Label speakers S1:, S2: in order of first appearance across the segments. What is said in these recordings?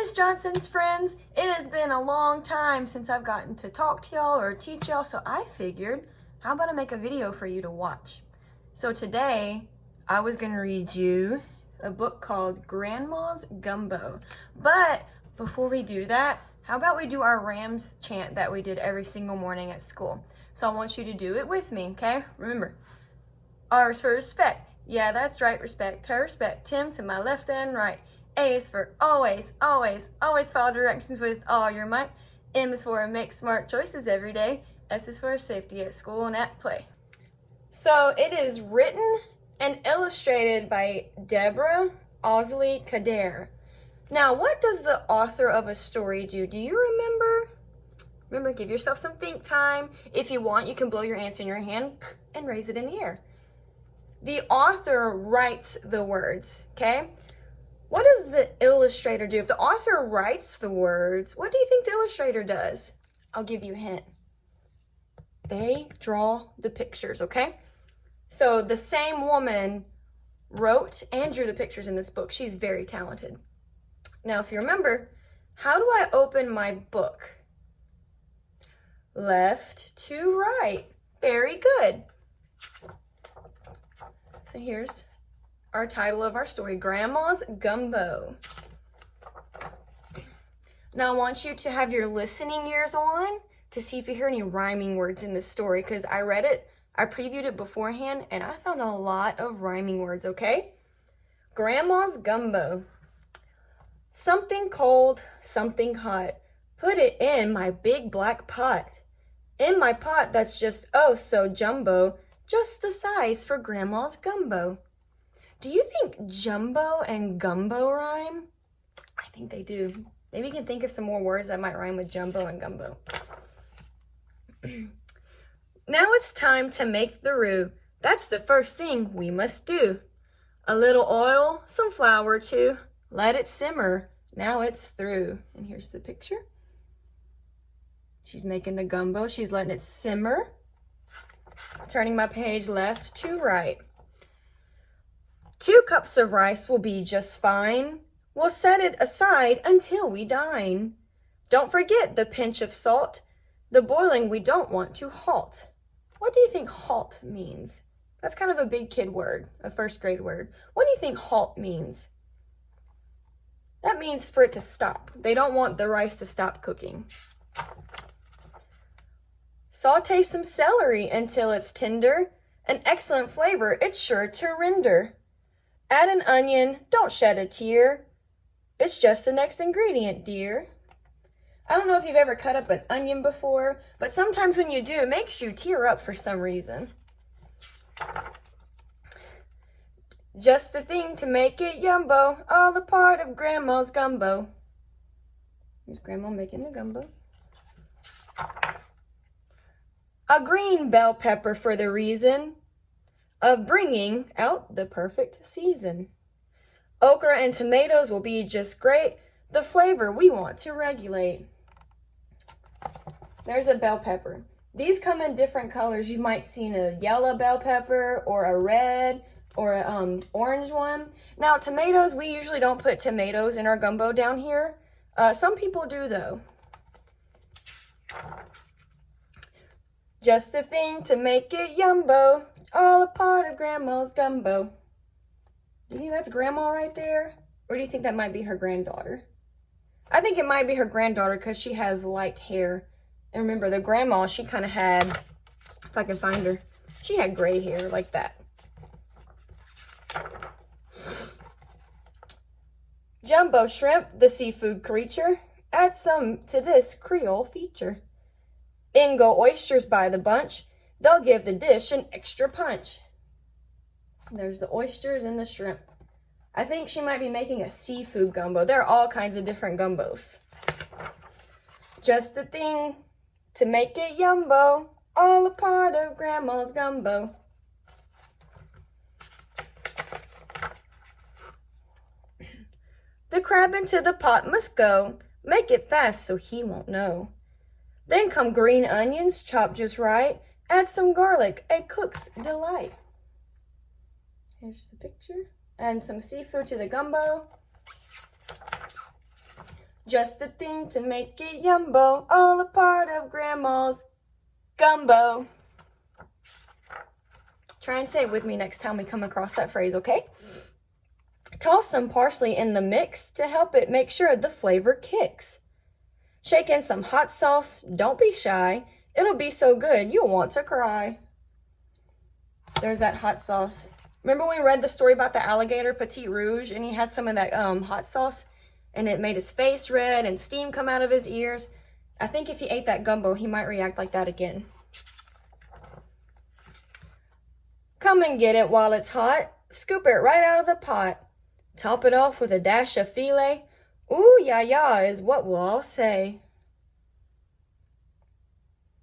S1: Miss Johnson's friends. It has been a long time since I've gotten to talk to y'all or teach y'all, so I figured, how about I make a video for you to watch? So today, I was gonna read you a book called Grandma's Gumbo. But before we do that, how about we do our Rams chant that we did every single morning at school? So I want you to do it with me, okay? Remember, R is for respect. Yeah, that's right, respect her, respect him to my left and right. A is for always, always, always follow directions with all your might. M is for make smart choices every day. S is for safety at school and at play. So it is written and illustrated by Deborah Osley Kader. Now, what does the author of a story do? Do you remember? Remember, give yourself some think time. If you want, you can blow your answer in your hand and raise it in the air. The author writes the words, okay? What does the illustrator do? If the author writes the words, what do you think the illustrator does? I'll give you a hint. They draw the pictures, okay? So the same woman wrote and drew the pictures in this book. She's very talented. Now, if you remember, how do I open my book? Left to right. Very good. So here's our title of our story, Grandma's Gumbo. Now I want you to have your listening ears on to see if you hear any rhyming words in this story, because I read it, I previewed it beforehand, and I found a lot of rhyming words, okay? Grandma's Gumbo. Something cold, something hot. Put it in my big black pot. In my pot that's just oh so jumbo, just the size for Grandma's Gumbo. Do you think jumbo and gumbo rhyme? I think they do. Maybe you can think of some more words that might rhyme with jumbo and gumbo. Now it's time to make the roux. That's the first thing we must do. A little oil, some flour too. Let it simmer. Now it's through. And here's the picture. She's making the gumbo. She's letting it simmer. Turning my page left to right. 2 cups of rice will be just fine. We'll set it aside until we dine. Don't forget the pinch of salt. The boiling we don't want to halt. What do you think halt means? That's kind of a big kid word, a first grade word. What do you think halt means? That means for it to stop. They don't want the rice to stop cooking. Saute some celery until it's tender. An excellent flavor it's sure to render. Add an onion, don't shed a tear. It's just the next ingredient, dear. I don't know if you've ever cut up an onion before, but sometimes when you do, it makes you tear up for some reason. Just the thing to make it yumbo, all a part of Grandma's Gumbo. Here's Grandma making the gumbo. A green bell pepper for the reason of bringing out the perfect season. Okra and tomatoes will be just great, the flavor we want to regulate. There's a bell pepper. These come in different colors. You might see a yellow bell pepper or a red or a orange one. Now tomatoes, we usually don't put tomatoes in our gumbo down here. Some people do though. Just the thing to make it yumbo, all a part of Grandma's Gumbo. Do you think that's Grandma right there? Or do you think that might be her granddaughter? I think it might be her granddaughter because she has light hair. And remember, the grandma, she kind of had, if I can find her, she had gray hair like that. Jumbo shrimp, the seafood creature, add some to this Creole feature. In go oysters by the bunch, they'll give the dish an extra punch. There's the oysters and the shrimp. I think she might be making a seafood gumbo. There are all kinds of different gumbos. Just the thing to make it yumbo, all a part of Grandma's Gumbo. The crab into the pot must go. Make it fast so he won't know. Then come green onions, chopped just right. Add some garlic, a cook's delight. Here's the picture. And some seafood to the gumbo. Just the thing to make it yumbo, all a part of Grandma's gumbo. Try and say it with me next time we come across that phrase, okay? Toss some parsley in the mix to help it make sure the flavor kicks. Shake in some hot sauce, don't be shy. It'll be so good, you'll want to cry. There's that hot sauce. Remember when we read the story about the alligator, Petit Rouge, and he had some of that hot sauce, and it made his face red and steam come out of his ears? I think if he ate that gumbo, he might react like that again. Come and get it while it's hot. Scoop it right out of the pot. Top it off with a dash of filet. Ooh, ya is what we'll all say.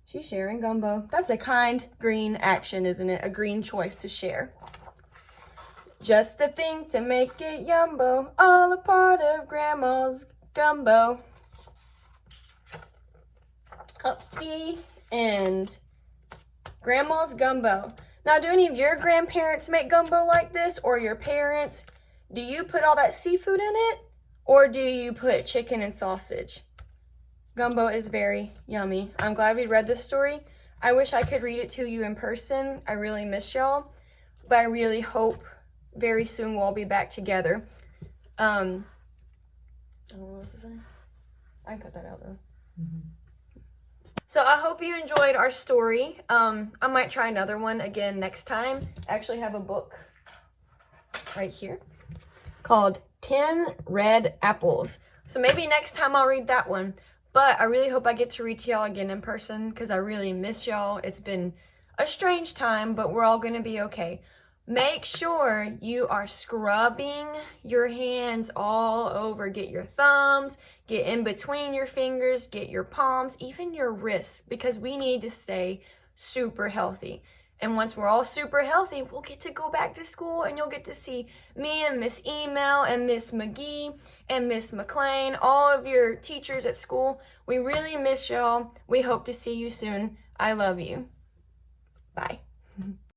S1: She's sharing gumbo. That's a kind green action, isn't it? A green choice to share. Just the thing to make it yumbo, all a part of Grandma's gumbo. Up the end. Grandma's gumbo. Now, do any of your grandparents make gumbo like this, or your parents? Do you put all that seafood in it, or do you put chicken and sausage? Gumbo is very yummy. I'm glad we read this story. I wish I could read it to you in person. I really miss y'all, but I really hope very soon we'll all be back together. I don't know what else to say. I can cut that out though. So I hope you enjoyed our story. I might try another one again next time. I actually have a book right here called 10 Red Apples. So maybe next time I'll read that one. But I really hope I get to read to y'all again in person because I really miss y'all. It's been a strange time, but we're all going to be okay. Make sure you are scrubbing your hands all over. Get your thumbs, get in between your fingers, get your palms, even your wrists, because we need to stay super healthy. And once we're all super healthy, we'll get to go back to school and you'll get to see me and Miss Email and Miss McGee and Miss McLean, all of your teachers at school. We really miss y'all. We hope to see you soon. I love you. Bye.